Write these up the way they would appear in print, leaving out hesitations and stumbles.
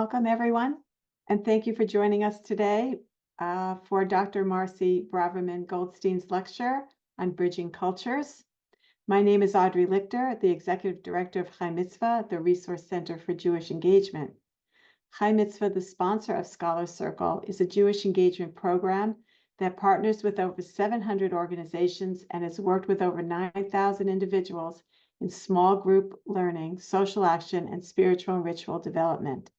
Welcome, everyone, and thank you for joining us today for Dr. Marcy Braverman Goldstein's lecture on Bridging Cultures. My name is Audrey Lichter, the Executive Director of Chai Mitzvah, the Resource Center for Jewish Engagement. Chai Mitzvah, the sponsor of Scholar Circle, is a Jewish engagement program that partners with over 700 organizations and has worked with over 9,000 individuals in small group learning, social action, and spiritual and ritual development.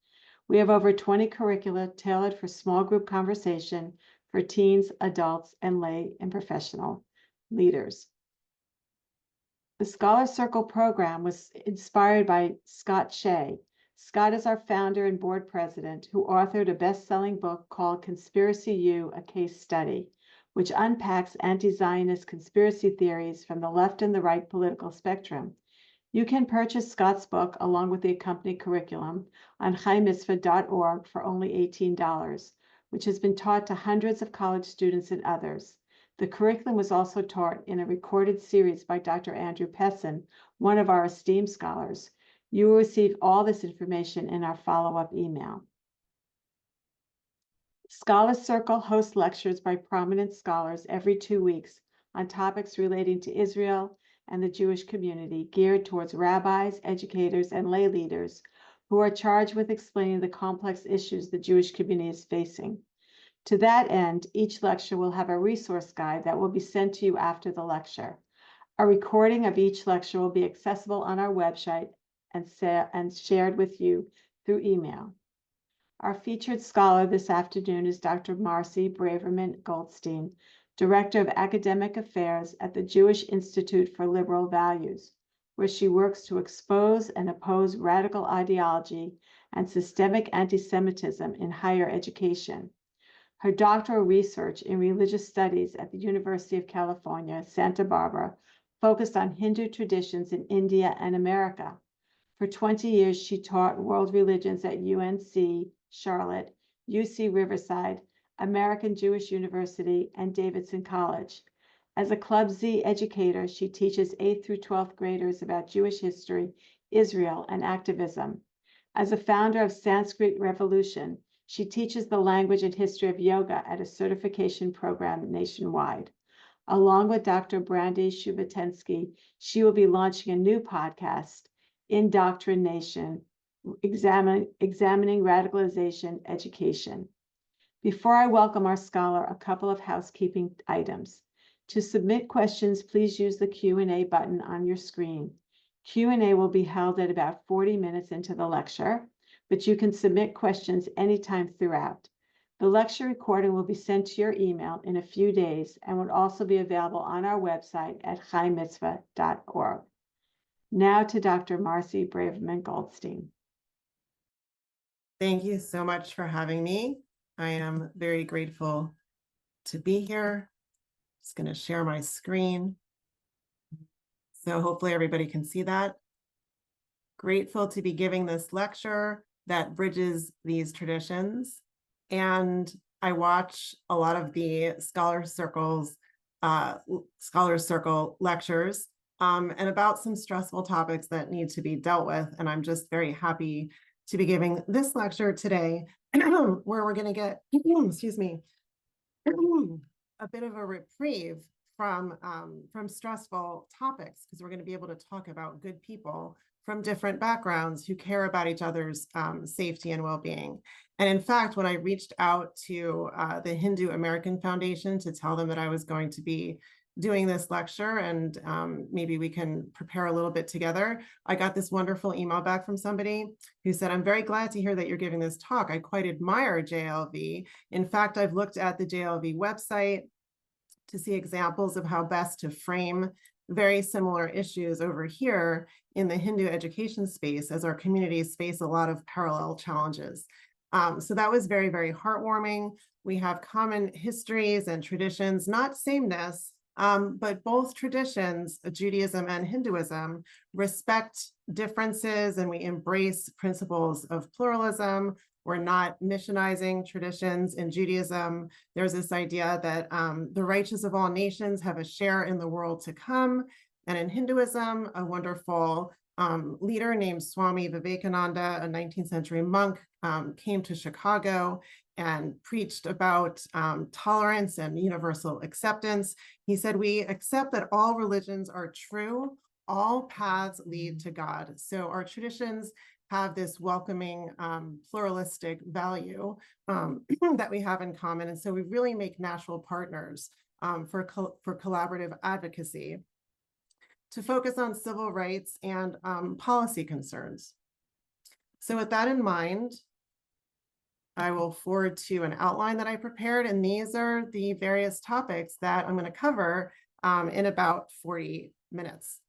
We have over 20 curricula tailored for small group conversation for teens, adults, and lay and professional leaders. The Scholar Circle program was inspired by Scott Shea. Scott is our founder and board president who authored a best-selling book called Conspiracy U, A Case Study, which unpacks anti-Zionist conspiracy theories from the left and the right political spectrum. You can purchase Scott's book along with the accompanying curriculum on chaimitzvah.org for only $18, which has been taught to hundreds of college students and others. The curriculum was also taught in a recorded series by Dr. Andrew Pessin, one of our esteemed scholars. You will receive all this information in our follow-up email. Scholar Circle hosts lectures by prominent scholars every 2 weeks on topics relating to Israel and the Jewish community, geared towards rabbis, educators, and lay leaders who are charged with explaining the complex issues the Jewish community is facing. To that end, each lecture will have a resource guide that will be sent to you after the lecture. A recording of each lecture will be accessible on our website and shared with you through email. Our featured scholar this afternoon is Dr. Marcy Braverman Goldstein, Director of Academic Affairs at the Jewish Institute for Liberal Values, where she works to expose and oppose radical ideology and systemic anti-Semitism in higher education. Her doctoral research in religious studies at the University of California, Santa Barbara, focused on Hindu traditions in India and America. For 20 years, she taught world religions at UNC Charlotte, UC Riverside, American Jewish University, and Davidson College. As a Club Z educator, she teaches 8th through 12th graders about Jewish history, Israel, and activism. As a founder of Sanskrit Revolution, she teaches the language and history of yoga at a certification program nationwide. Along with Dr. Brandy Shubatensky, she will be launching a new podcast, Indoctrination, examining radicalization education. Before I welcome our scholar, a couple of housekeeping items. To submit questions, please use the Q&A button on your screen. Q&A will be held at about 40 minutes into the lecture, but you can submit questions anytime throughout. The lecture recording will be sent to your email in a few days and will also be available on our website at chaimitzvah.org. Now to Dr. Marcy Braverman Goldstein. Thank you so much for having me. I am very grateful to be here. Just going to share my screen. So hopefully everybody can see that. Grateful to be giving this lecture that bridges these traditions. And I watch a lot of the Scholar Circle lectures and about some stressful topics that need to be dealt with. And I'm just very happy to be giving this lecture today where we're going to get, excuse me, a bit of a reprieve from stressful topics, because we're going to be able to talk about good people from different backgrounds who care about each other's safety and well-being. And in fact, when I reached out to the Hindu American Foundation to tell them that I was going to be doing this lecture and maybe we can prepare a little bit together, I got this wonderful email back from somebody who said, "I'm very glad to hear that you're giving this talk. I quite admire JLV. In fact, I've looked at the JLV website to see examples of how best to frame very similar issues over here in the Hindu education space, as our communities face a lot of parallel challenges." So that was very, very heartwarming. We have common histories and traditions, not sameness, but both traditions, Judaism and Hinduism, respect differences, and we embrace principles of pluralism. We're not missionizing traditions. In Judaism, there's this idea that the righteous of all nations have a share in the world to come. And in Hinduism, a wonderful leader named Swami Vivekananda, a 19th century monk, came to Chicago and preached about tolerance and universal acceptance. He said, "We accept that all religions are true, all paths lead to God." So our traditions have this welcoming, pluralistic value that we have in common. And so we really make natural partners for collaborative advocacy to focus on civil rights and policy concerns. So with that in mind, I will forward to an outline that I prepared, and these are the various topics that I'm going to cover in about 40 minutes.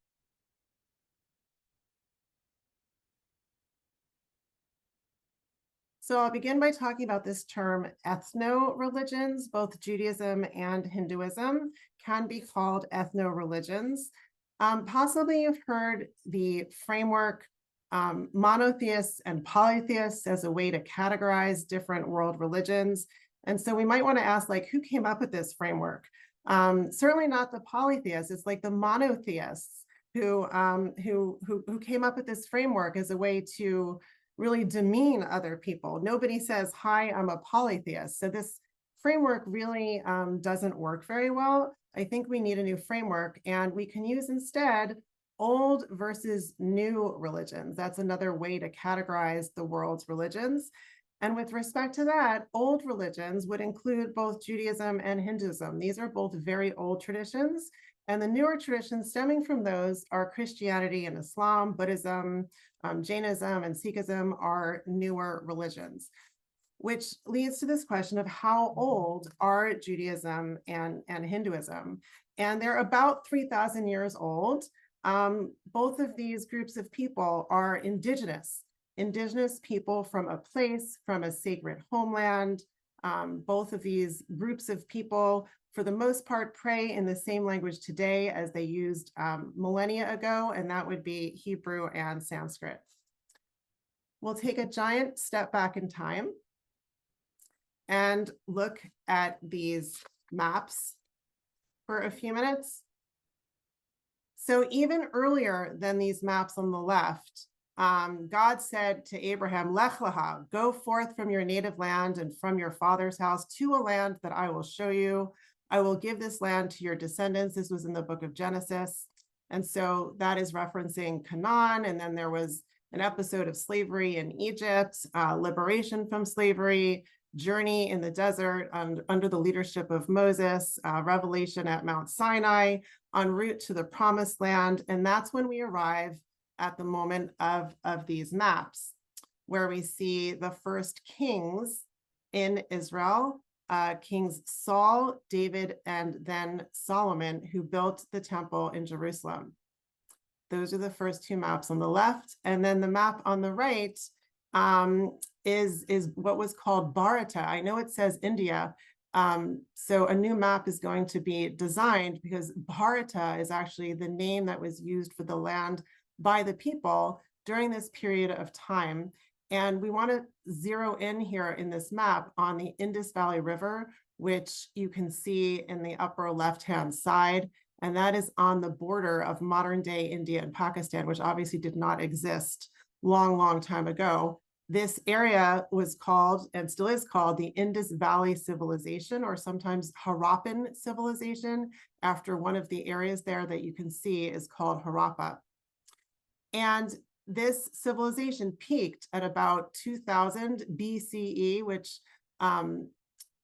So I'll begin by talking about this term ethno-religions. Both Judaism and Hinduism can be called ethno-religions. Possibly you've heard the framework monotheists and polytheists as a way to categorize different world religions. And so we might want to ask, like, who came up with this framework? Certainly not the polytheists. It's like the monotheists who came up with this framework as a way to really demean other people. Nobody says, "Hi, I'm a polytheist." So this framework really doesn't work very well. I think we need a new framework, and we can use instead old versus new religions. That's another way to categorize the world's religions. And with respect to that, old religions would include both Judaism and Hinduism. These are both very old traditions. And the newer traditions stemming from those are Christianity and Islam, Buddhism, Jainism, and Sikhism are newer religions, which leads to this question of how old are Judaism and Hinduism? And they're about 3,000 years old. Both of these groups of people are indigenous people from a place, from a sacred homeland. Both of these groups of people, for the most part, pray in the same language today as they used millennia ago, and that would be Hebrew and Sanskrit. We'll take a giant step back in time and look at these maps for a few minutes. So even earlier than these maps on the left, God said to Abraham, "Lech lecha, go forth from your native land and from your father's house to a land that I will show you. I will give this land to your descendants." This was in the book of Genesis. And so that is referencing Canaan. And then there was an episode of slavery in Egypt, liberation from slavery, journey in the desert under the leadership of Moses, revelation at Mount Sinai, en route to the promised land. And that's when we arrive at the moment of these maps, where we see the first kings in Israel, Kings Saul, David, and then Solomon, who built the temple in Jerusalem. Those are the first two maps on the left. And then the map on the right is what was called Bharata. I know it says India. So a new map is going to be designed because Bharata is actually the name that was used for the land by the people during this period of time. And we want to zero in here in this map on the Indus Valley River, which you can see in the upper left-hand side. And that is on the border of modern day India and Pakistan, which obviously did not exist long time ago. This area was called, and still is called, the Indus Valley Civilization, or sometimes Harappan Civilization, after one of the areas there that you can see is called Harappa. And this civilization peaked at about 2000 BCE, which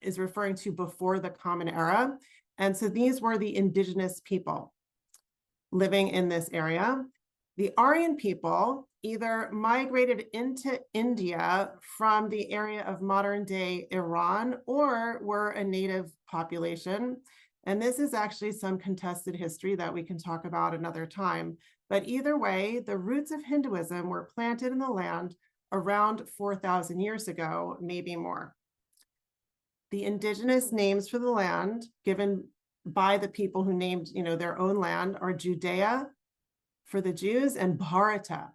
is referring to before the Common Era. And so these were the indigenous people living in this area. The Aryan people either migrated into India from the area of modern day Iran or were a native population. And this is actually some contested history that we can talk about another time. But either way, the roots of Hinduism were planted in the land around 4,000 years ago, maybe more. The indigenous names for the land given by the people who named, their own land are Judea for the Jews and Bharata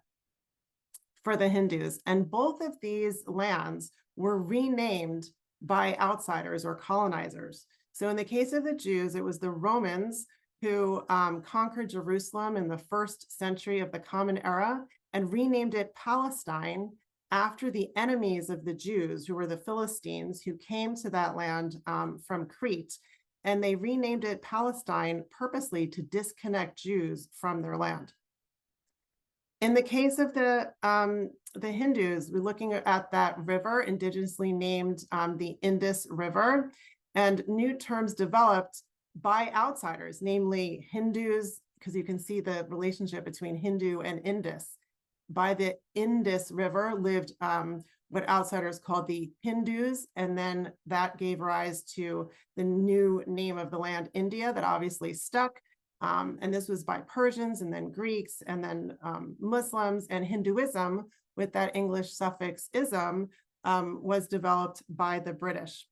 for the Hindus. And both of these lands were renamed by outsiders or colonizers. So in the case of the Jews, it was the Romans who conquered Jerusalem in the 1st century of the Common Era and renamed it Palestine after the enemies of the Jews, who were the Philistines, who came to that land from Crete. And they renamed it Palestine purposely to disconnect Jews from their land. In the case of the Hindus, we're looking at that river, indigenously named the Indus River, and new terms developed by outsiders, namely Hindus, because you can see the relationship between Hindu and Indus. By the Indus River lived what outsiders called the Hindus, and then that gave rise to the new name of the land, India, that obviously stuck. And this was by Persians and then Greeks and then Muslims, and Hinduism with that English suffix ism was developed by the British.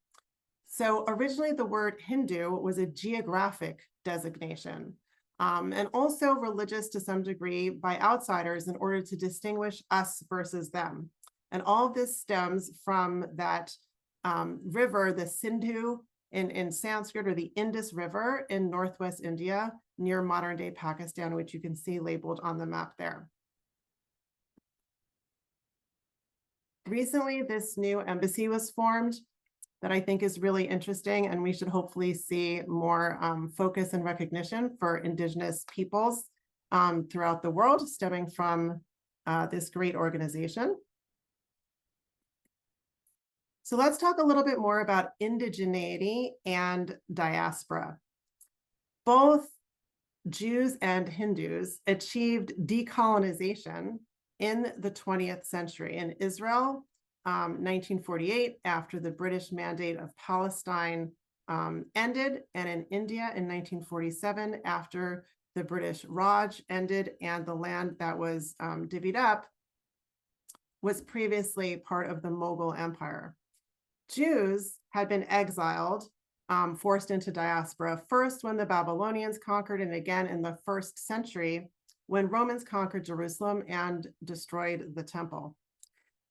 So originally the word Hindu was a geographic designation and also religious to some degree by outsiders in order to distinguish us versus them. And all of this stems from that river, the Sindhu in Sanskrit, or the Indus River in Northwest India, near modern day Pakistan, which you can see labeled on the map there. Recently, this new embassy was formed that I think is really interesting, and we should hopefully see more focus and recognition for Indigenous peoples throughout the world, stemming from this great organization. So let's talk a little bit more about indigeneity and diaspora. Both Jews and Hindus achieved decolonization in the 20th century. In Israel, 1948, after the British Mandate of Palestine ended, and in India in 1947, after the British Raj ended and the land that was divvied up was previously part of the Mughal Empire. Jews had been exiled, forced into diaspora, first when the Babylonians conquered, and again in the 1st century when Romans conquered Jerusalem and destroyed the temple.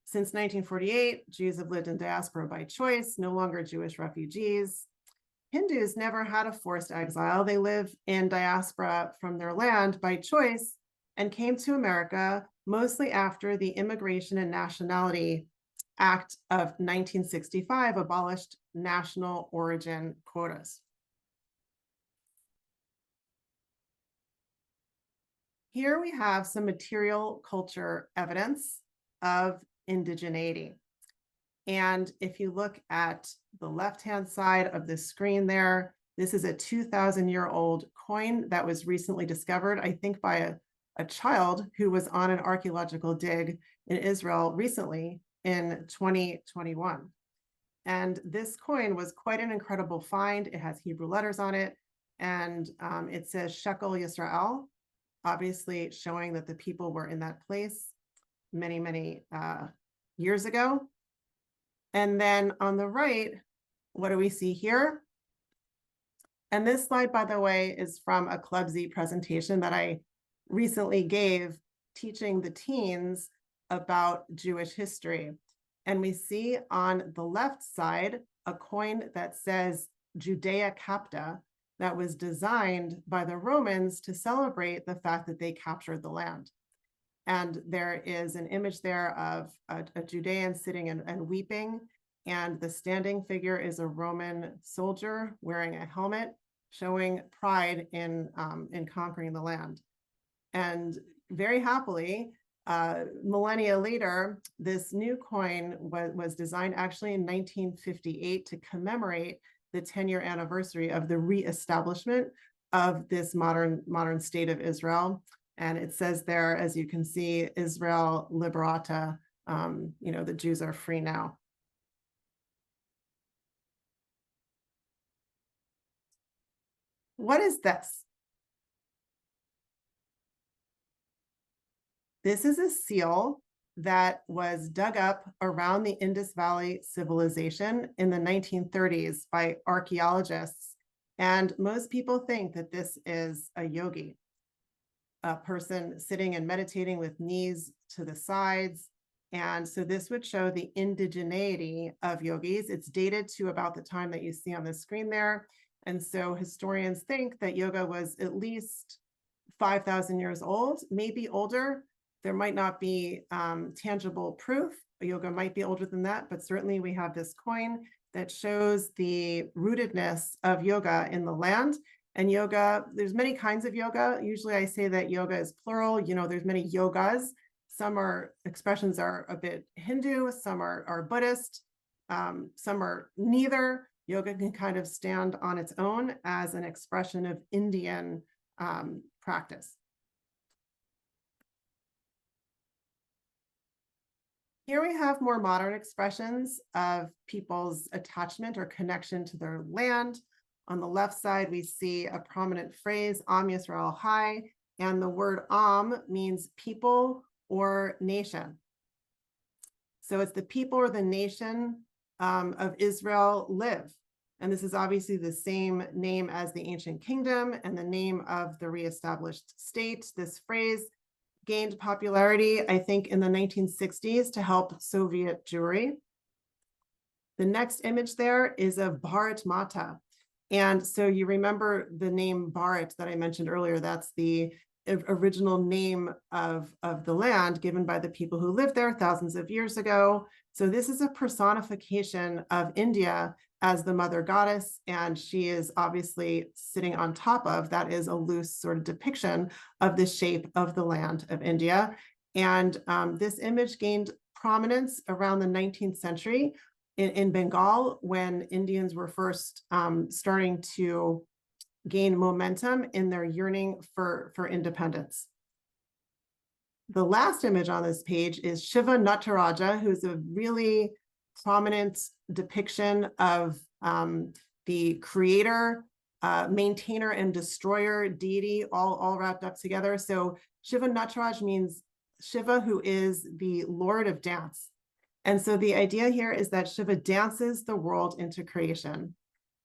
Since 1948, Jews have lived in diaspora by choice, no longer Jewish refugees. Hindus never had a forced exile. They live in diaspora from their land by choice and came to America mostly after the Immigration and Nationality Act of 1965 abolished national origin quotas. Here we have some material culture evidence of indigeneity. And if you look at the left-hand side of the screen there, this is a 2,000-year-old coin that was recently discovered, I think by a child who was on an archaeological dig in Israel recently in 2021. And this coin was quite an incredible find. It has Hebrew letters on it, and it says Shekel Yisrael, obviously showing that the people were in that place many, many years ago. And then on the right, what do we see here? And this slide, by the way, is from a Club Z presentation that I recently gave teaching the teens about Jewish history. And we see on the left side a coin that says Judea Capta, that was designed by the Romans to celebrate the fact that they captured the land. And there is an image there of a Judean sitting and weeping, and the standing figure is a Roman soldier wearing a helmet, showing pride in conquering the land. And very happily, millennia later, this new coin was designed actually in 1958 to commemorate the 10-year anniversary of the reestablishment of this modern state of Israel. And it says there, as you can see, Israel Liberata, the Jews are free now. What is this? This is a seal that was dug up around the Indus Valley civilization in the 1930s by archaeologists. And most people think that this is a yogi, a person sitting and meditating with knees to the sides. And so this would show the indigeneity of yogis. It's dated to about the time that you see on the screen there. And so historians think that yoga was at least 5,000 years old, maybe older. There might not be tangible proof. Yoga might be older than that, but certainly we have this coin that shows the rootedness of yoga in the land. And yoga, there's many kinds of yoga. Usually I say that yoga is plural. There's many yogas. Some expressions are a bit Hindu, some are Buddhist, some are neither. Yoga can kind of stand on its own as an expression of Indian practice. Here we have more modern expressions of people's attachment or connection to their land. On the left side, we see a prominent phrase, Am Yisrael Chai, and the word Am means people or nation. So it's the people or the nation of Israel live. And this is obviously the same name as the ancient kingdom and the name of the reestablished state. This phrase gained popularity, I think, in the 1960s to help Soviet Jewry. The next image there is of Bharat Mata. And so you remember the name Bharat that I mentioned earlier. That's the original name of the land given by the people who lived there thousands of years ago. So this is a personification of India as the mother goddess, and she is obviously sitting on top of, that is a loose sort of depiction of the shape of the land of India. And this image gained prominence around the 19th century in Bengal, when Indians were first starting to gain momentum in their yearning for independence. The last image on this page is Shiva Nataraja, who's a really prominent depiction of the creator, maintainer, and destroyer deity all wrapped up together. So Shiva Nataraj means Shiva, who is the Lord of dance. And so the idea here is that Shiva dances the world into creation.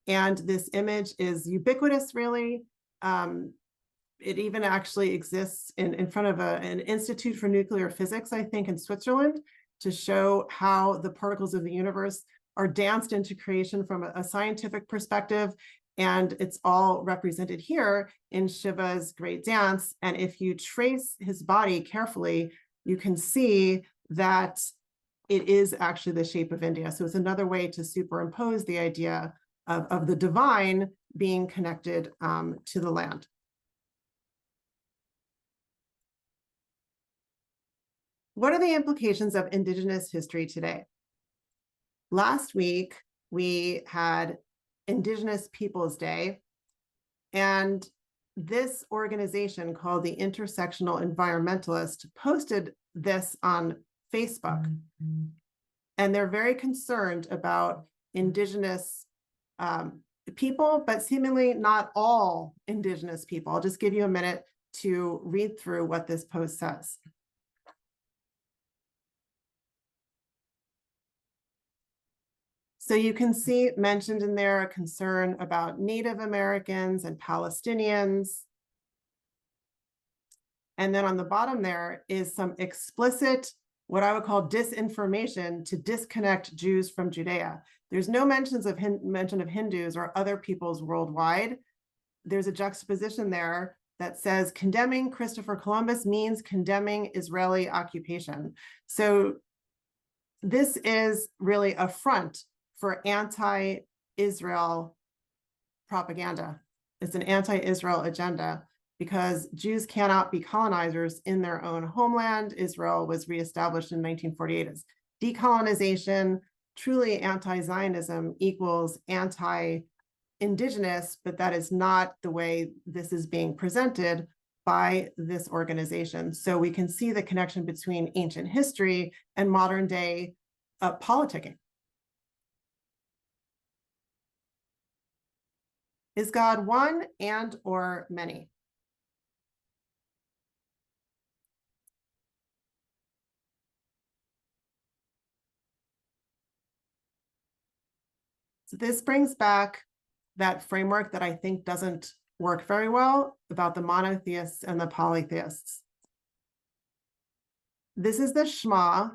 And this image is ubiquitous, really. It even actually exists in front of an Institute for Nuclear Physics, I think, in Switzerland, to show how the particles of the universe are danced into creation from a scientific perspective. And it's all represented here in Shiva's great dance. And if you trace his body carefully, you can see that it is actually the shape of India. So it's another way to superimpose the idea of the divine being connected to the land. What are the implications of Indigenous history today? Last week, we had Indigenous Peoples Day, and this organization called the Intersectional Environmentalist posted this on Facebook. And they're very concerned about Indigenous people, but seemingly not all Indigenous people. I'll just give you a minute to read through what this post says. So you can see mentioned in there a concern about Native Americans and Palestinians. And then on the bottom there is some explicit, what I would call disinformation to disconnect Jews from Judea. There's no mention of Hindus or other peoples worldwide. There's a juxtaposition there that says condemning Christopher Columbus means condemning Israeli occupation. So this is really a front for anti-Israel propaganda. It's an anti-Israel agenda because Jews cannot be colonizers in their own homeland. Israel was reestablished in 1948 as decolonization. Truly anti-Zionism equals anti-Indigenous, but that is not the way this is being presented by this organization. So we can see the connection between ancient history and modern day politicking. Is God one and or many? So this brings back that framework that I think doesn't work very well about the monotheists and the polytheists. This is the Shema,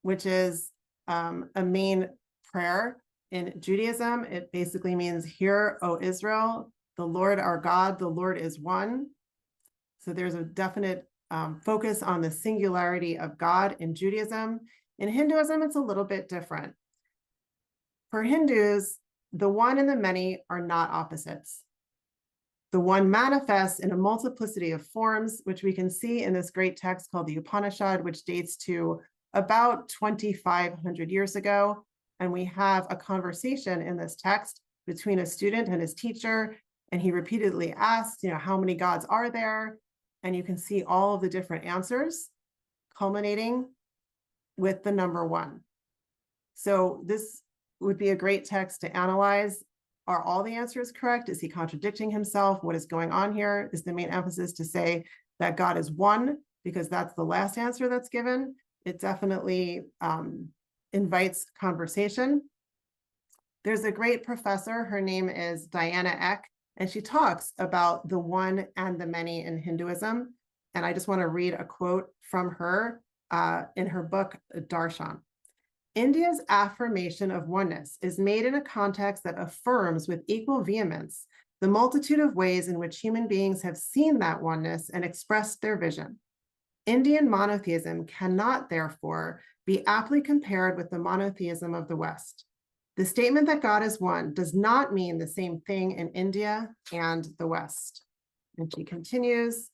which is a main prayer In Judaism, it basically means, "Hear, O Israel, the Lord our God, the Lord is one." So there's a definite focus on the singularity of God in Judaism. In Hinduism, it's a little bit different. For Hindus, the one and the many are not opposites. The one manifests in a multiplicity of forms, which we can see in this great text called the Upanishad, which dates to about 2,500 years ago. And we have a conversation in this text between a student and his teacher. And he repeatedly asks, how many gods are there? And you can see all of the different answers culminating with the number one. So this would be a great text to analyze. Are all the answers correct? Is he contradicting himself? What is going on here? Is the main emphasis to say that God is one, because that's the last answer that's given? It definitely invites conversation. There's a great professor, her name is Diana Eck, and she talks about the one and the many in Hinduism. And I just want to read a quote from her in her book, Darshan. India's affirmation of oneness is made in a context that affirms with equal vehemence the multitude of ways in which human beings have seen that oneness and expressed their vision. Indian monotheism cannot, therefore, be aptly compared with the monotheism of the West. The statement that God is one does not mean the same thing in India and the West. And she continues,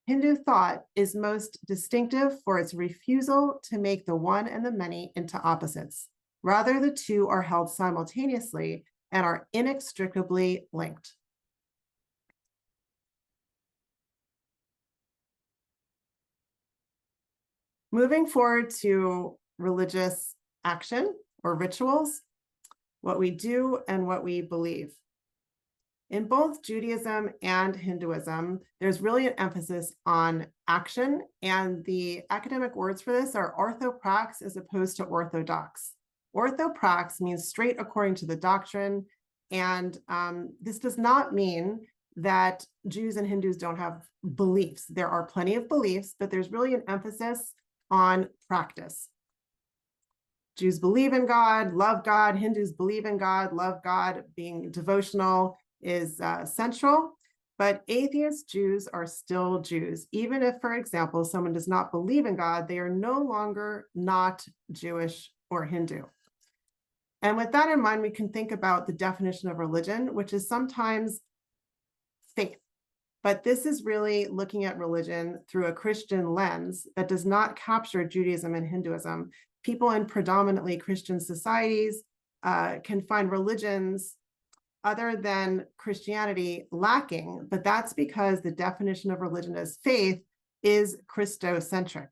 Hindu thought is most distinctive for its refusal to make the one and the many into opposites. Rather, the two are held simultaneously and are inextricably linked. Moving forward to religious action or rituals, what we do and what we believe. In both Judaism and Hinduism, there's really an emphasis on action, and the academic words for this are orthoprax as opposed to orthodox. Orthoprax means straight according to the doctrine, and this does not mean that Jews and Hindus don't have beliefs. There are plenty of beliefs, but there's really an emphasis on practice. Jews believe in God, love God. Hindus believe in God, love God. Being devotional is central, but atheist Jews are still Jews. Even if, for example, someone does not believe in God, they are no longer not Jewish or Hindu. And with that in mind, we can think about the definition of religion, which is sometimes faith. But this is really looking at religion through a Christian lens that does not capture Judaism and Hinduism. People in predominantly Christian societies can find religions other than Christianity lacking, but that's because the definition of religion as faith is Christocentric.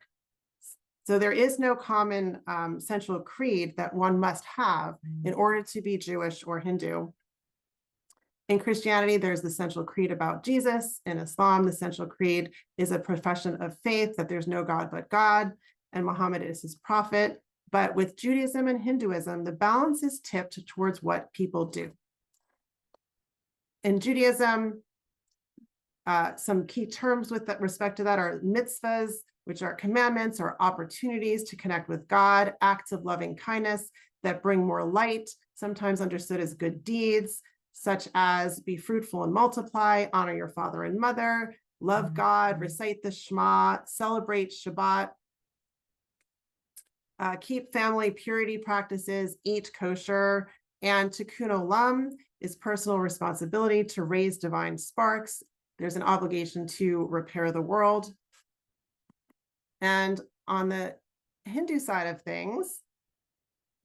So there is no common central creed that one must have in order to be Jewish or Hindu. In Christianity, there's the central creed about Jesus. In Islam, the central creed is a profession of faith that there's no God but God, and Muhammad is his prophet. But with Judaism and Hinduism, the balance is tipped towards what people do. In Judaism, some key terms with respect to that are mitzvahs, which are commandments or opportunities to connect with God, acts of loving kindness that bring more light, sometimes understood as good deeds, such as be fruitful and multiply, honor your father and mother, love God, recite the Shema, celebrate Shabbat, keep family purity practices, eat kosher, and tikkun olam is personal responsibility to raise divine sparks. There's an obligation to repair the world. And on the Hindu side of things,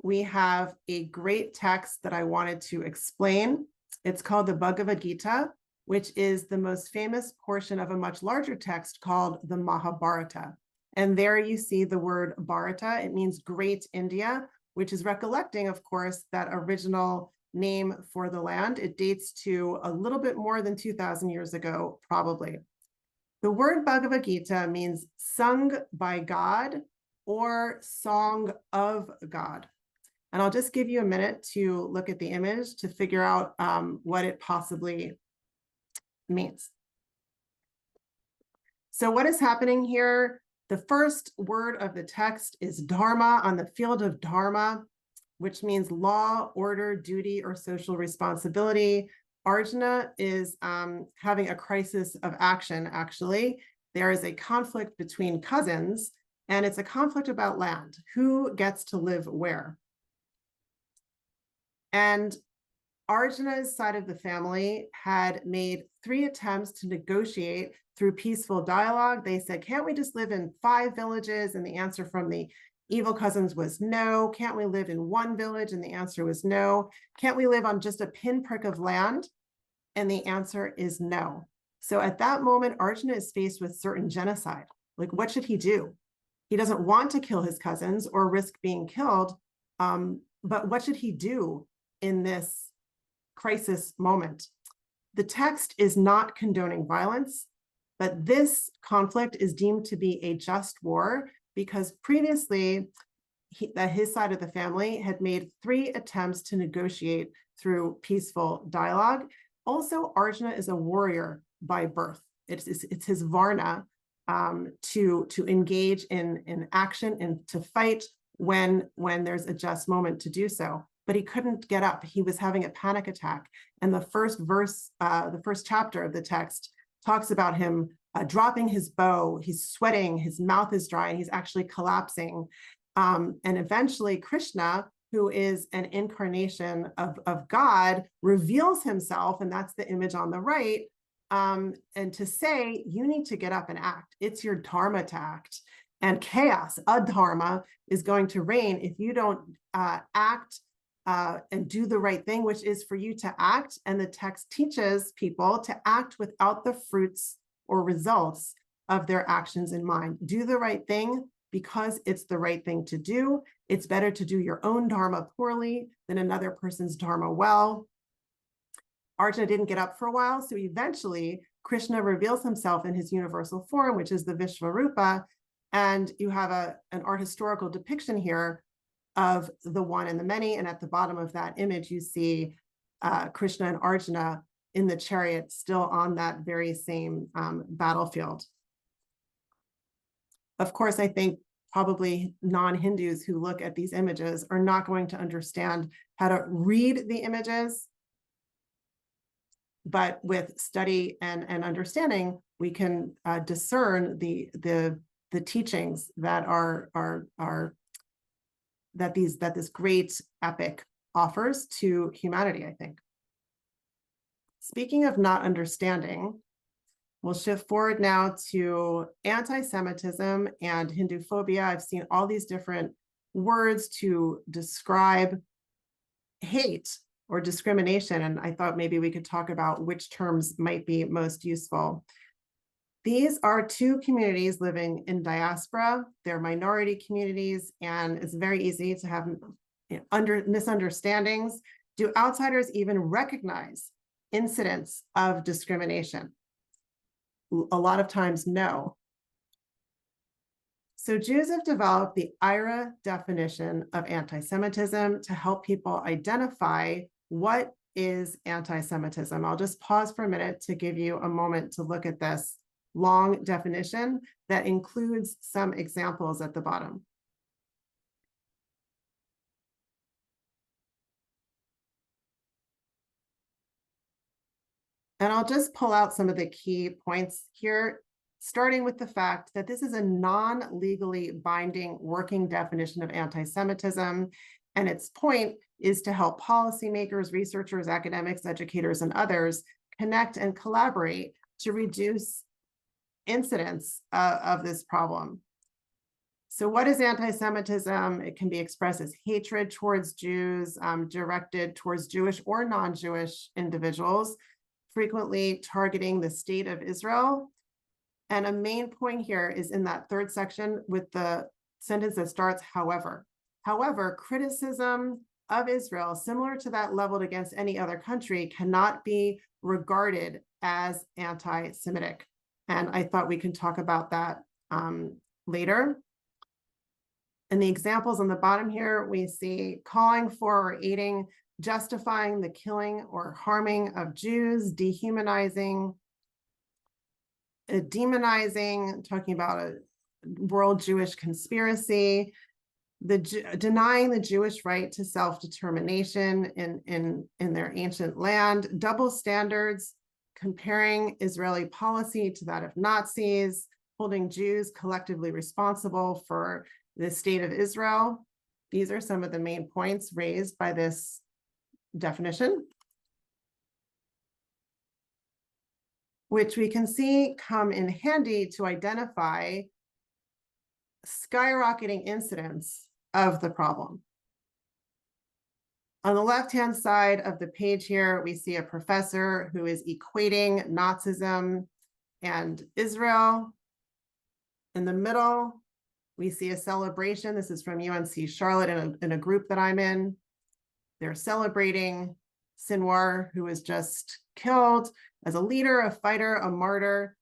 we have a great text that I wanted to explain. It's called the Bhagavad Gita, which is the most famous portion of a much larger text called the Mahabharata. And there you see the word Bharata. It means Great India, which is recollecting, of course, that original name for the land. It dates to a little bit more than 2,000 years ago, probably. The word Bhagavad Gita means sung by God or song of God. And I'll just give you a minute to look at the image to figure out what it possibly means. So what is happening here? The first word of the text is Dharma. On the field of Dharma, which means law, order, duty, or social responsibility. Arjuna is having a crisis of action, actually. There is a conflict between cousins, and it's a conflict about land. Who gets to live where? And Arjuna's side of the family had made 3 attempts to negotiate through peaceful dialogue. They said, can't we just live in 5 villages? And the answer from the evil cousins was no. Can't we live in 1 village? And the answer was no. Can't we live on just a pinprick of land? And the answer is no. So at that moment, Arjuna is faced with certain genocide. Like, what should he do? He doesn't want to kill his cousins or risk being killed. But what should he do in this crisis moment? The text is not condoning violence, but this conflict is deemed to be a just war because previously his side of the family had made 3 attempts to negotiate through peaceful dialogue. Also, Arjuna is a warrior by birth. It's his varna to engage in action and to fight when there's a just moment to do so. But he couldn't get up. He was having a panic attack. And the first verse, the first chapter of the text talks about him dropping his bow. He's sweating, his mouth is dry, and he's actually collapsing. And eventually Krishna, who is an incarnation of God, reveals himself, and that's the image on the right, and to say, you need to get up and act. It's your dharma to act. And chaos, adharma, is going to reign if you don't act and do the right thing, which is for you to act. And the text teaches people to act without the fruits or results of their actions in mind. Do the right thing because it's the right thing to do. It's better to do your own dharma poorly than another person's dharma well. Arjuna didn't get up for a while, so eventually Krishna reveals himself in his universal form, which is the Vishvarupa, and you have an art historical depiction here of the one and the many, and at the bottom of that image you see Krishna and Arjuna in the chariot, still on that very same battlefield. Of course, I think probably non-Hindus who look at these images are not going to understand how to read the images, but with study and understanding, we can discern the teachings that that this great epic offers to humanity, I think. Speaking of not understanding, we'll shift forward now to anti-Semitism and Hindu phobia. I've seen all these different words to describe hate or discrimination, and I thought maybe we could talk about which terms might be most useful. These are 2 communities living in diaspora. They're minority communities, and it's very easy to have misunderstandings. Do outsiders even recognize incidents of discrimination? A lot of times, no. So Jews have developed the IHRA definition of anti-Semitism to help people identify what is anti-Semitism. I'll just pause for a minute to give you a moment to look at this long definition that includes some examples at the bottom. And I'll just pull out some of the key points here, starting with the fact that this is a non-legally binding working definition of anti-Semitism, and its point is to help policymakers, researchers, academics, educators, and others connect and collaborate to reduce incidents of this problem. So what is anti-Semitism? It can be expressed as hatred towards Jews, directed towards Jewish or non-Jewish individuals, frequently targeting the state of Israel. And a main point here is in that 3rd section with the sentence that starts, however. However, criticism of Israel, similar to that leveled against any other country, cannot be regarded as anti-Semitic. And I thought we can talk about that later. And the examples on the bottom here, we see calling for or aiding, justifying the killing or harming of Jews, dehumanizing, demonizing, talking about a world Jewish conspiracy, denying the Jewish right to self-determination in their ancient land, double standards, comparing Israeli policy to that of Nazis, holding Jews collectively responsible for the state of Israel. These are some of the main points raised by this definition, which we can see come in handy to identify skyrocketing incidence of the problem. On the left-hand side of the page here, we see a professor who is equating Nazism and Israel. In the middle, we see a celebration. This is from UNC Charlotte in a group that I'm in. They're celebrating Sinwar, who was just killed as a leader, a fighter, a martyr.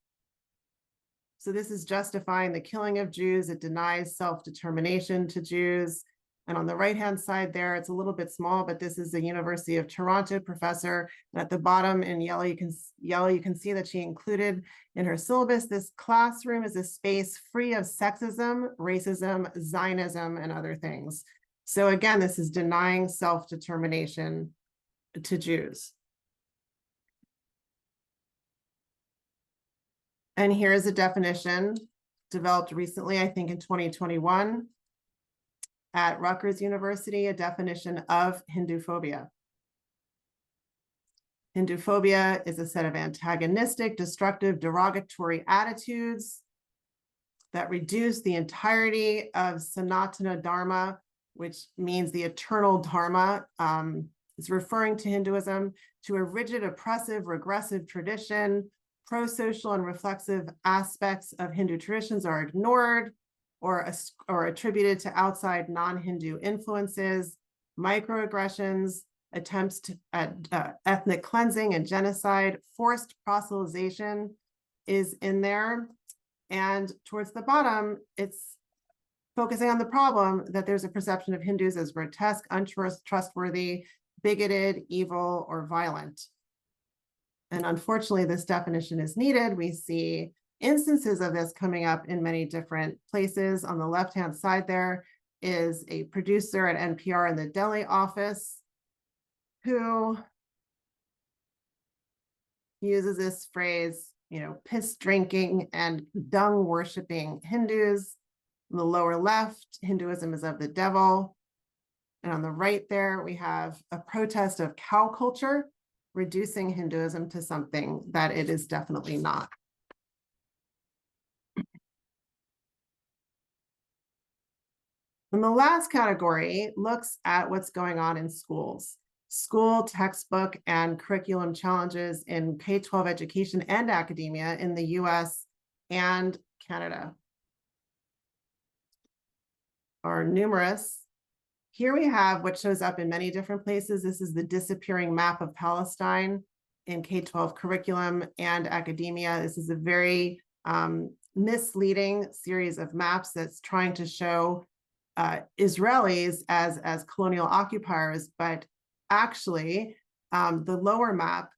So this is justifying the killing of Jews. It denies self-determination to Jews. And on the right-hand side there, it's a little bit small, but this is the University of Toronto professor. And at the bottom in yellow, you can see that she included in her syllabus, this classroom is a space free of sexism, racism, Zionism, and other things. So again, this is denying self-determination to Jews. And here's a definition developed recently, I think in 2021, at Rutgers University, a definition of Hinduphobia. Hinduphobia is a set of antagonistic, destructive, derogatory attitudes that reduce the entirety of Sanatana Dharma, which means the eternal Dharma. It's referring to Hinduism, to a rigid, oppressive, regressive tradition. Pro-social and reflexive aspects of Hindu traditions are ignored or attributed to outside non-Hindu influences. Microaggressions, attempts at ethnic cleansing and genocide, forced proselytization is in there. And towards the bottom, it's focusing on the problem that there's a perception of Hindus as grotesque, untrustworthy, bigoted, evil, or violent. And unfortunately, this definition is needed. We see instances of this coming up in many different places. On the left-hand side there is a producer at NPR in the Delhi office who uses this phrase, piss drinking and dung worshiping Hindus. On the lower left, Hinduism is of the devil. And on the right there, we have a protest of cow culture, reducing Hinduism to something that it is definitely not. And the last category looks at what's going on in schools. School, textbook, and curriculum challenges in K-12 education and academia in the US and Canada are numerous. Here we have what shows up in many different places. This is the disappearing map of Palestine in K-12 curriculum and academia. This is a very misleading series of maps that's trying to show Israelis as colonial occupiers, but actually the lower map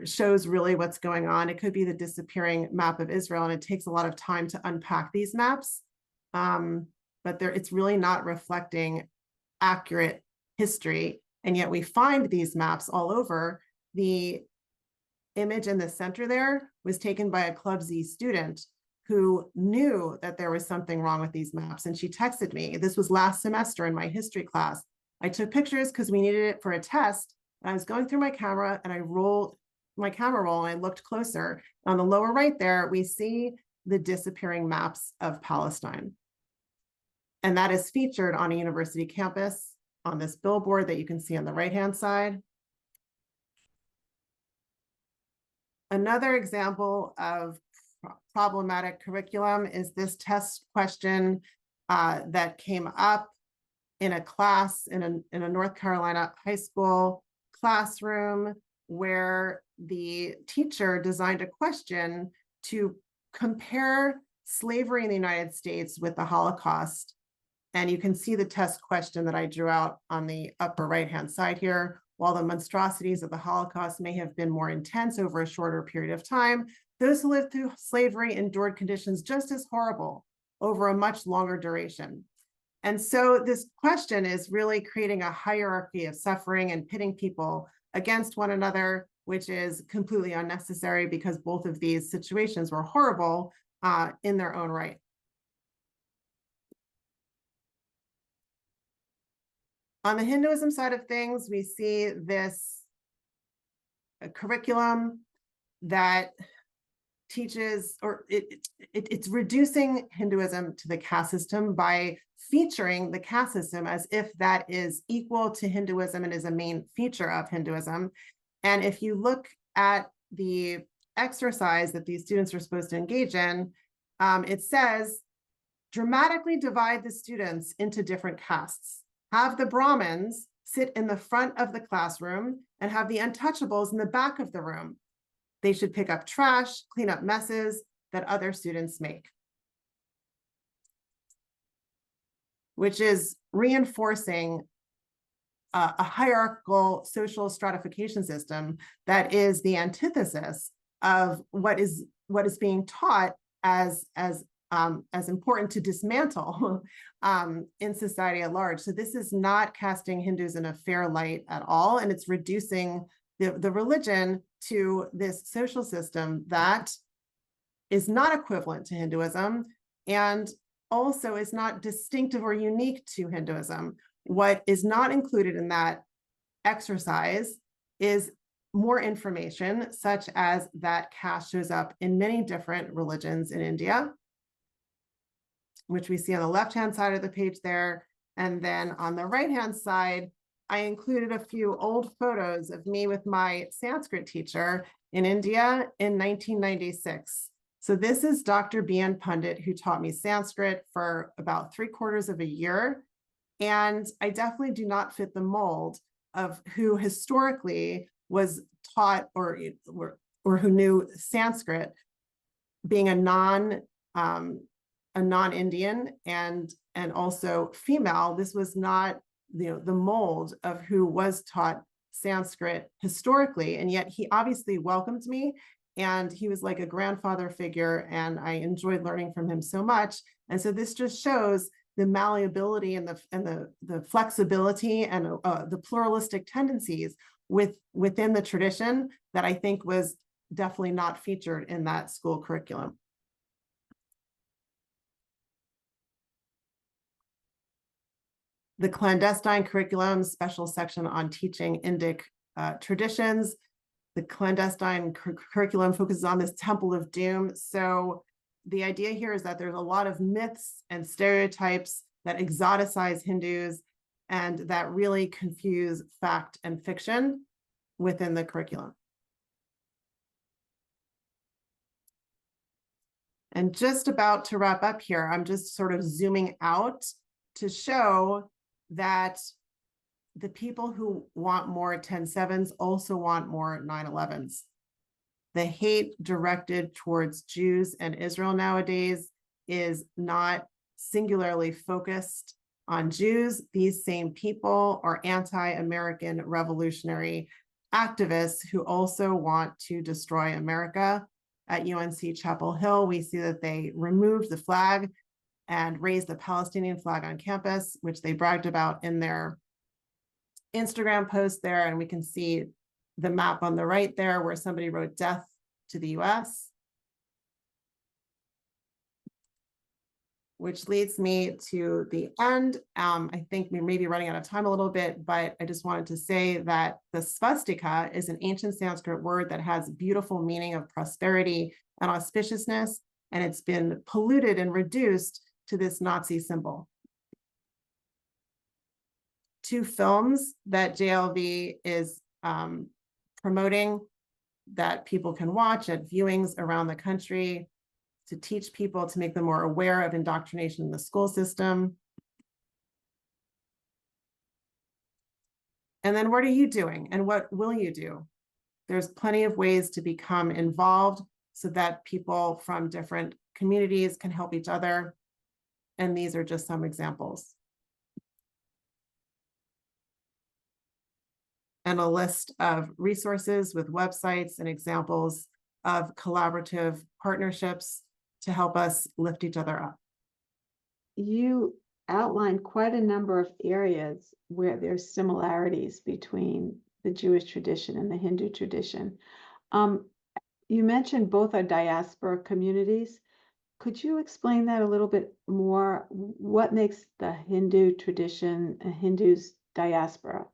shows really what's going on. It could be the disappearing map of Israel, and it takes a lot of time to unpack these maps, but it's really not reflecting accurate history. And yet we find these maps all over. The image in the center there was taken by a Club Z student who knew that there was something wrong with these maps. And she texted me. This was last semester in my history class. I took pictures because we needed it for a test. And I was going through my camera and I rolled my camera roll and I looked closer. On the lower right there, we see the disappearing maps of Palestine. And that is featured on a university campus on this billboard that you can see on the right-hand side. Another example of problematic curriculum is this test question that came up in a class in a North Carolina high school classroom where the teacher designed a question to compare slavery in the United States with the Holocaust. And you can see the test question that I drew out on the upper right-hand side here. While the monstrosities of the Holocaust may have been more intense over a shorter period of time, those who lived through slavery endured conditions just as horrible over a much longer duration. And so this question is really creating a hierarchy of suffering and pitting people against one another, which is completely unnecessary because both of these situations were horrible in their own right. On the Hinduism side of things, we see this curriculum that teaches, or it's reducing Hinduism to the caste system by featuring the caste system as if that is equal to Hinduism and is a main feature of Hinduism. And if you look at the exercise that these students are supposed to engage in, it says, dramatically divide the students into different castes. Have the Brahmins sit in the front of the classroom and have the untouchables in the back of the room. They should pick up trash, clean up messes that other students make, which is reinforcing a hierarchical social stratification system that is the antithesis of what is being taught as important to dismantle in society at large. So this is not casting Hindus in a fair light at all, and it's reducing the religion to this social system that is not equivalent to Hinduism and also is not distinctive or unique to Hinduism. What is not included in that exercise is more information, such as that caste shows up in many different religions in India, which we see on the left-hand side of the page there. And then on the right-hand side, I included a few old photos of me with my Sanskrit teacher in India in 1996. So this is Dr. B.N. Pundit, who taught me Sanskrit for about 3/4 of a year. And I definitely do not fit the mold of who historically was taught or who knew Sanskrit, being a non-Indian and also female. This was not the mold of who was taught Sanskrit historically, and yet he obviously welcomed me, and he was like a grandfather figure, and I enjoyed learning from him so much. And so this just shows the malleability and the flexibility and the pluralistic tendencies within the tradition that I think was definitely not featured in that school curriculum. The clandestine curriculum, special section on teaching Indic traditions. The clandestine curriculum focuses on this temple of doom. So the idea here is that there's a lot of myths and stereotypes that exoticize Hindus and that really confuse fact and fiction within the curriculum. And just about to wrap up here, I'm just sort of zooming out to show that the people who want more 10/7s also want more 9/11s. The hate directed towards Jews and Israel nowadays is not singularly focused on Jews. These same people are anti-American revolutionary activists who also want to destroy America. At UNC Chapel Hill, we see that they removed the flag and raised the Palestinian flag on campus, which they bragged about in their Instagram post there. And we can see the map on the right there where somebody wrote death to the US. Which leads me to the end. I think we may be running out of time a little bit, but I just wanted to say that the swastika is an ancient Sanskrit word that has beautiful meaning of prosperity and auspiciousness, and it's been polluted and reduced to this Nazi symbol. 2 films that JLV is promoting that people can watch at viewings around the country to teach people, to make them more aware of indoctrination in the school system. And then what are you doing and what will you do? There's plenty of ways to become involved so that people from different communities can help each other. And these are just some examples. And a list of resources with websites and examples of collaborative partnerships to help us lift each other up. You outlined quite a number of areas where there's similarities between the Jewish tradition and the Hindu tradition. Um, you mentioned both are diaspora communities. Could you explain that a little bit more? What makes the Hindu tradition, Hindus diaspora?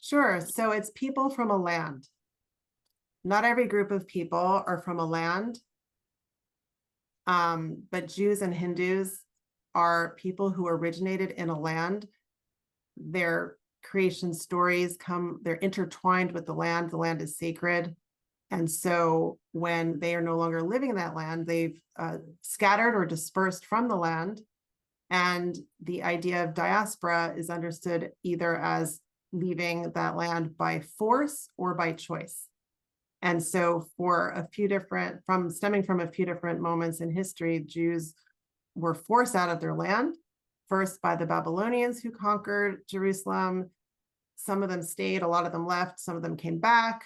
Sure. So it's people from a land. Not every group of people are from a land. But Jews and Hindus are people who originated in a land. Their creation stories they're intertwined with the land. The land is sacred. And so when they are no longer living in that land, they've scattered or dispersed from the land. And the idea of diaspora is understood either as leaving that land by force or by choice. And so stemming from a few different moments in history, Jews were forced out of their land, first by the Babylonians who conquered Jerusalem. Some of them stayed, a lot of them left, some of them came back.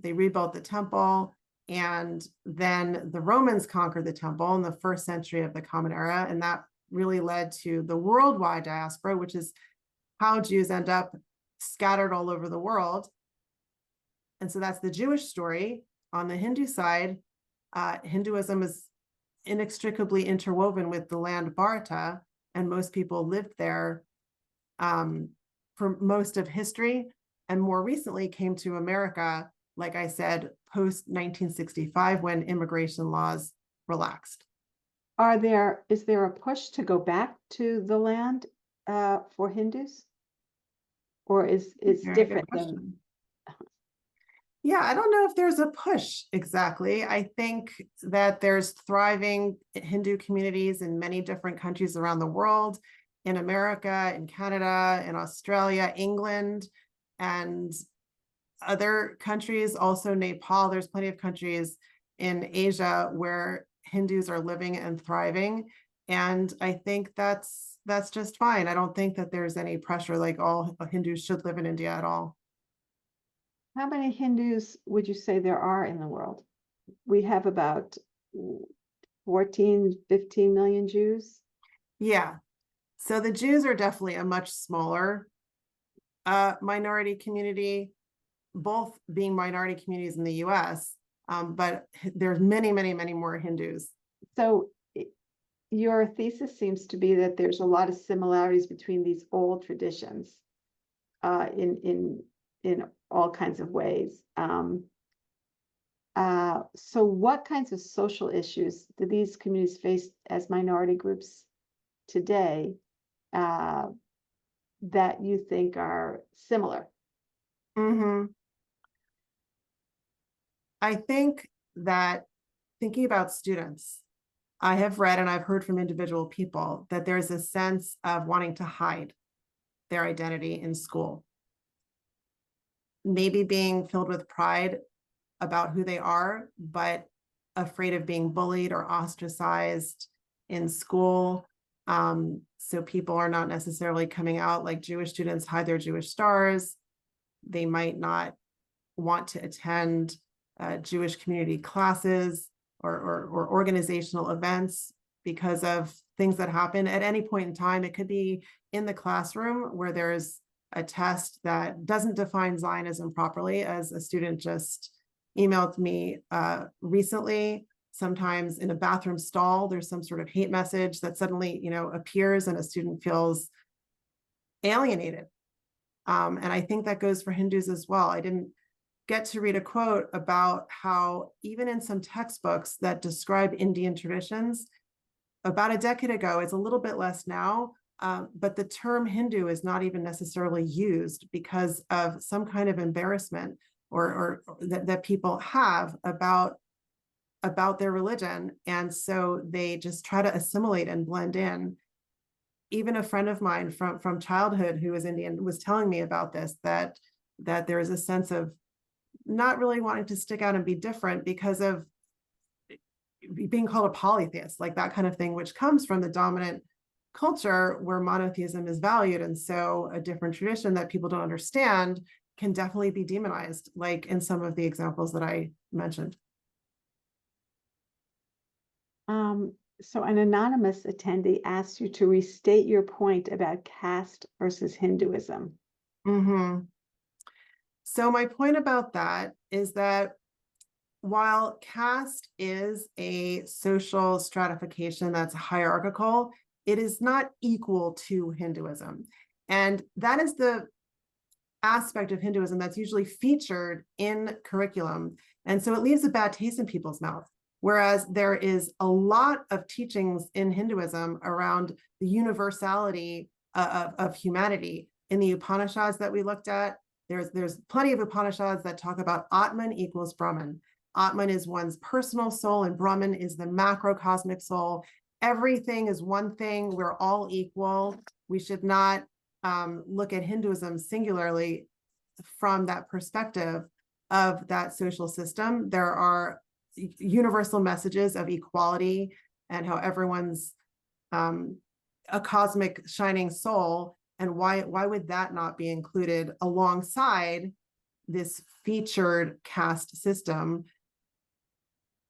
They rebuilt the temple, and then the Romans conquered the temple in the 1st century of the Common Era, and that really led to the worldwide diaspora, which is how Jews end up scattered all over the world. And so that's the Jewish story. On the Hindu side, Hinduism is inextricably interwoven with the land Bharata, and most people lived there for most of history, and more recently came to America, like I said, post 1965, when immigration laws relaxed. Is there a push to go back to the land for Hindus? Or is it's Very good different than question. Yeah, I don't know if there's a push exactly. I think that there's thriving Hindu communities in many different countries around the world, in America, in Canada, in Australia, England, and other countries, also Nepal. There's plenty of countries in Asia where Hindus are living and thriving. And I think that's just fine. I don't think that there's any pressure like all Hindus should live in India at all. how many Hindus would you say there are in the world? We have about 14, 15 million Jews. Yeah. So the Jews are definitely a much smaller minority community, both being minority communities in the US, but there's many, many, many more Hindus. So your thesis seems to be that there's a lot of similarities between these old traditions in all kinds of ways. So what kinds of social issues do these communities face as minority groups today that you think are similar? Mm-hmm. I think that thinking about students, I have read and I've heard from individual people that there's a sense of wanting to hide their identity in school. Maybe being filled with pride about who they are, but afraid of being bullied or ostracized in school. So people are not necessarily coming out, like Jewish students hide their Jewish stars. They might not want to attend Jewish community classes or organizational events because of things that happen at any point in time. It could be in the classroom where there's a test that doesn't define Zionism properly, as a student just emailed me recently. Sometimes in a bathroom stall, there's some sort of hate message that suddenly, appears, and a student feels alienated. And I think that goes for Hindus as well. I didn't get to read a quote about how even in some textbooks that describe Indian traditions, about a decade ago, it's a little bit less now, but the term Hindu is not even necessarily used because of some kind of embarrassment or that people have about their religion. And so they just try to assimilate and blend in. Even a friend of mine from childhood who is Indian was telling me about this, that there is a sense of not really wanting to stick out and be different because of being called a polytheist, like that kind of thing, which comes from the dominant culture where monotheism is valued. And so a different tradition that people don't understand can definitely be demonized, like in some of the examples that I mentioned. So an anonymous attendee asked you to restate your point about caste versus Hinduism. Mhm. So my point about that is that while caste is a social stratification that's hierarchical, it is not equal to Hinduism. And that is the aspect of Hinduism that's usually featured in curriculum. And so it leaves a bad taste in people's mouth. Whereas there is a lot of teachings in Hinduism around the universality of humanity. In the Upanishads that we looked at, there's plenty of Upanishads that talk about Atman equals Brahman. Atman is one's personal soul, and Brahman is the macrocosmic soul. Everything is one thing. We're all equal. We should not look at Hinduism singularly from that perspective of that social system. There are universal messages of equality and how everyone's a cosmic shining soul. And why would that not be included alongside this featured caste system?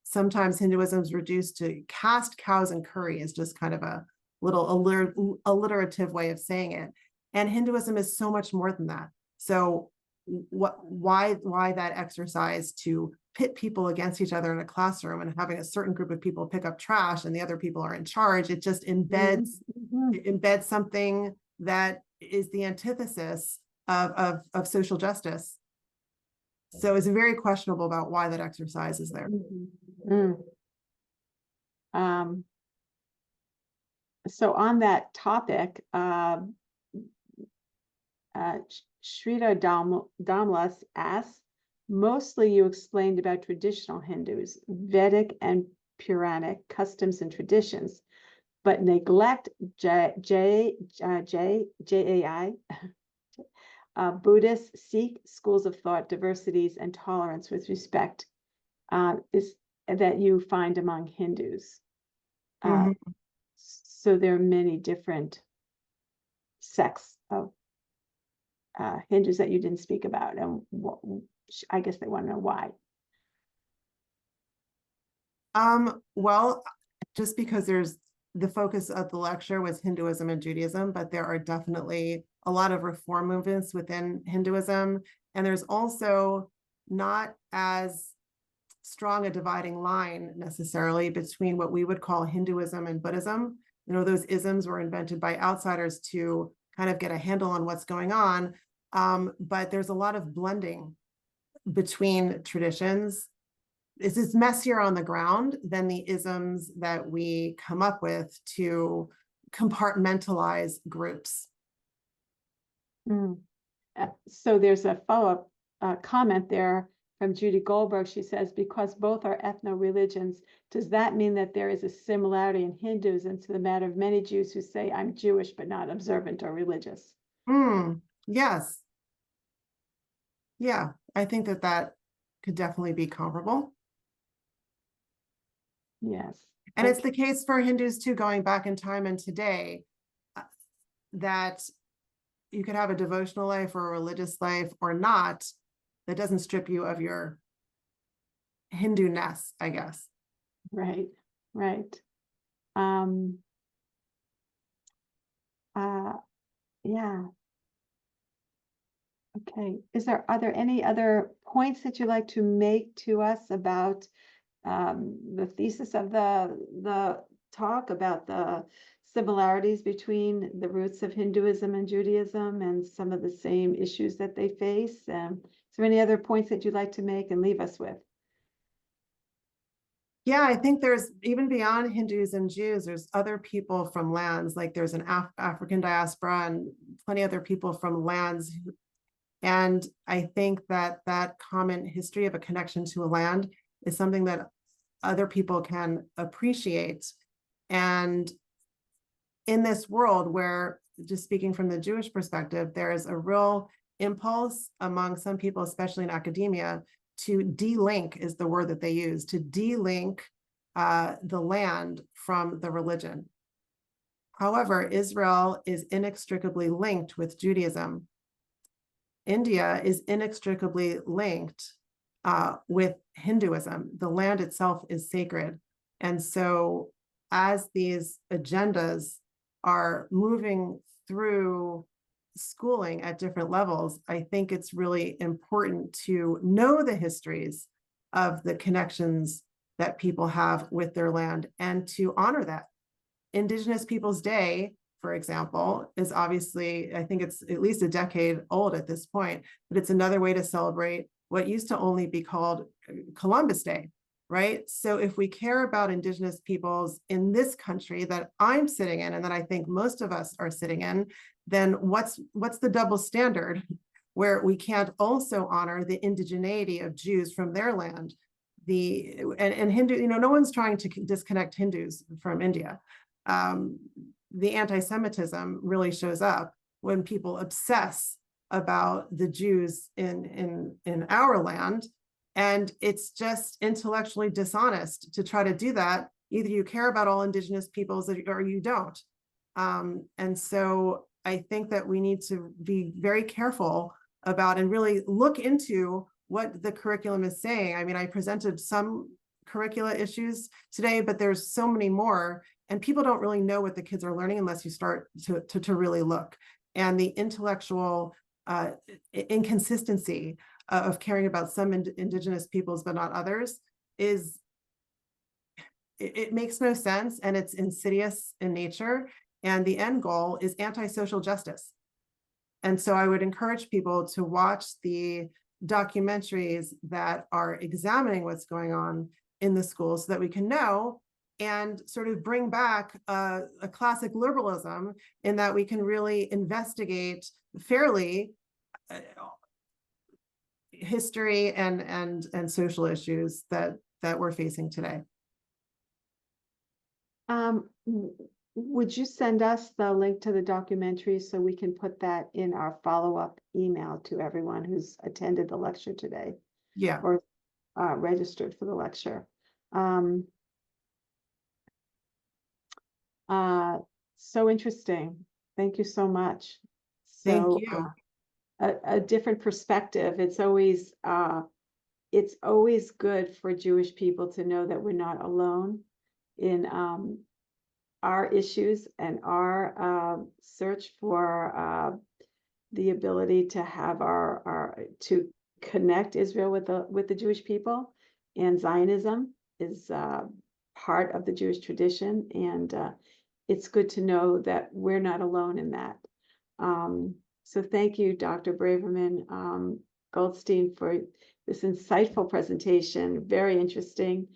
Sometimes Hinduism is reduced to caste, cows, and curry is just kind of a little alliterative way of saying it. And Hinduism is so much more than that. So why that exercise to pit people against each other in a classroom and having a certain group of people pick up trash and the other people are in charge? It just embeds something that is the antithesis of social justice. So it's very questionable about why that exercise is there. So on that topic, Shrita Damlas asks, mostly you explained about traditional Hindus, Vedic and Puranic customs and traditions, but neglect JAI, Buddhist, Sikh schools of thought, diversities, and tolerance with respect is that you find among Hindus. So there are many different sects of Hindus that you didn't speak about, and I guess they want to know why. Well, just because there's the focus of the lecture was Hinduism and Judaism, but there are definitely a lot of reform movements within Hinduism. And there's also not as strong a dividing line necessarily between what we would call Hinduism and Buddhism. You know, those isms were invented by outsiders to kind of get a handle on what's going on. But there's a lot of blending between traditions. This is messier on the ground than the isms that we come up with to compartmentalize groups. So there's a follow-up comment there from Judy Goldberg. She says, because both are ethno-religions, does that mean that there is a similarity in Hinduism to the matter of many Jews who say, I'm Jewish, but not observant or religious? Yes. Yeah, I think that could definitely be comparable. Yes. And it's the case for Hindus too, going back in time and today, that you could have a devotional life or a religious life or not. That doesn't strip you of your Hindu-ness, I guess. Right. Yeah. Okay. Are there any other points that you'd like to make to us about the thesis of the talk, about the similarities between the roots of Hinduism and Judaism and some of the same issues that they face? Is there any other points that you'd like to make and leave us with? Yeah, I think there's, even beyond Hindus and Jews, there's other people from lands, like there's an African diaspora and plenty other people from lands. And I think that common history of a connection to a land is something that other people can appreciate. And in this world where, just speaking from the Jewish perspective, there is a real impulse among some people, especially in academia, to de-link is the word that they use, to de-link the land from the religion. However, Israel is inextricably linked with Judaism. India is inextricably linked with Hinduism. The land itself is sacred. And so as these agendas are moving through schooling at different levels, I think it's really important to know the histories of the connections that people have with their land and to honor that. Indigenous Peoples Day, for example, is obviously, I think it's at least a decade old at this point, but it's another way to celebrate what used to only be called Columbus Day, right? So if we care about Indigenous peoples in this country that I'm sitting in and that I think most of us are sitting in, then what's the double standard where we can't also honor the indigeneity of Jews from their land? And Hindu, you know, no one's trying to disconnect Hindus from India. The anti-Semitism really shows up when people obsess about the Jews in our land. And it's just intellectually dishonest to try to do that. Either you care about all Indigenous peoples or you don't. And so I think that we need to be very careful about and really look into what the curriculum is saying. I mean, I presented some curricula issues today, but there's so many more, and people don't really know what the kids are learning unless you start to really look. And the intellectual inconsistency of caring about some Indigenous peoples but not others is, it makes no sense, and it's insidious in nature, and the end goal is anti-social justice. And so I would encourage people to watch the documentaries that are examining what's going on in the schools so that we can know and sort of bring back a classic liberalism in that we can really investigate fairly history and social issues that we're facing today. Would you send us the link to the documentary so we can put that in our follow-up email to everyone who's attended the lecture today? Yeah. Or registered for the lecture. So interesting. Thank you so much. Thank So, you. a different perspective. It's always good for Jewish people to know that we're not alone in our issues and our search for the ability to have to connect Israel with the Jewish people, and Zionism is part of the Jewish tradition, and it's good to know that we're not alone in that. So thank you, Dr. Braverman Goldstein, for this insightful presentation. Very interesting.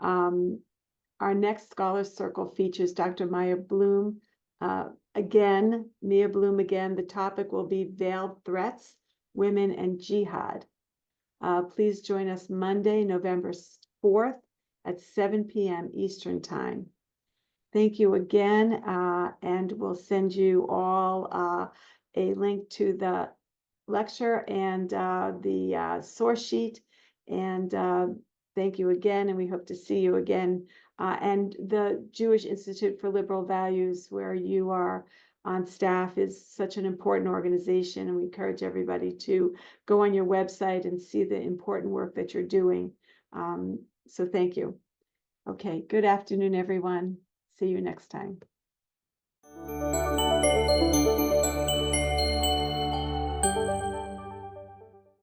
Our next Scholars Circle features Dr. Maya Bloom. Mia Bloom again. The topic will be Veiled Threats, Women and Jihad. Please join us Monday, November 4th at 7 p.m. Eastern Time. Thank you again, and we'll send you all a link to the lecture and the source sheet. And thank you again, and we hope to see you again. And the Jewish Institute for Liberal Values, where you are on staff, is such an important organization, and we encourage everybody to go on your website and see the important work that you're doing. So thank you. Okay, good afternoon, everyone. See you next time.